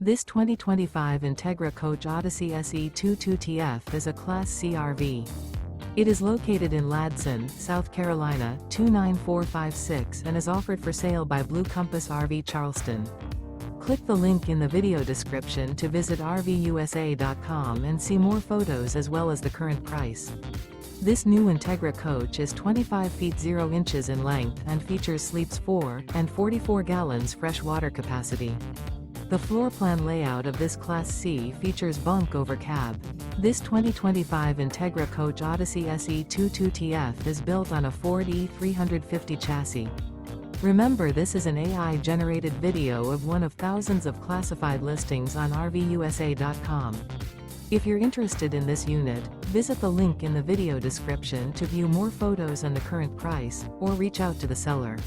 This 2025 Entegra Coach Odyssey SE 22TF is a Class C RV. It is located in Ladson, South Carolina, 29456 and is offered for sale by Blue Compass RV Charleston. Click the link in the video description to visit RVUSA.com and see more photos as well as the current price. This new Entegra Coach is 25 feet 0 inches in length and features sleeps 4 and 44 gallons fresh water capacity. The floor plan layout of this Class C features Bunk Over Cab. This 2025 Entegra Coach Odyssey SE 22TF is built on a Ford E350 chassis. Remember, this is an AI-generated video of one of thousands of classified listings on RVUSA.com. If you're interested in this unit, visit the link in the video description to view more photos and the current price, or reach out to the seller.